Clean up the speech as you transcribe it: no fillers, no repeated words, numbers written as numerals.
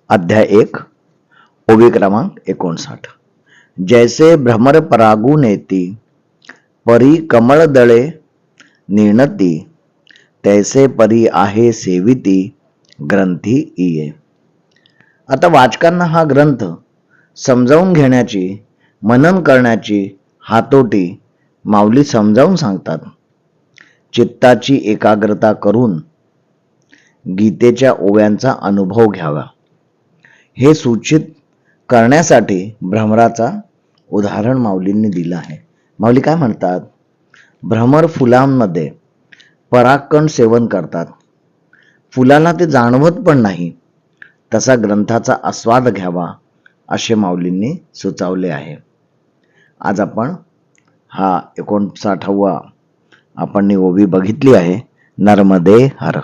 अध्याय 1 ओवी क्रमांक 59। जैसे भ्रमर परागू नेती परी कमळ दळे निर्णती, तैसे परी आहे सेविती ग्रंथी इये। आता वाचकांना हा ग्रंथ समजावून घेण्याची, मनन करण्याची हातोटी माऊली समजावून सांगतात। चित्ताची एकाग्रता करून गीतेच्या ओव्यांचा अनुभव घ्यावा हे सूचित करण्यासाठी भ्रमराचा उदाहरण माऊलींनी दिलं आहे। माऊली काय म्हणतात? भ्रमर फुलांमध्ये परागकण सेवन करतात, फुलाला ते जाणवत पण नाही, तसा ग्रंथाचा आस्वाद घ्यावा असे माऊलींनी सुचवले आहे। आज आपण हा 59वा आपण ओवी बघितली आहे। नर्मदे हर।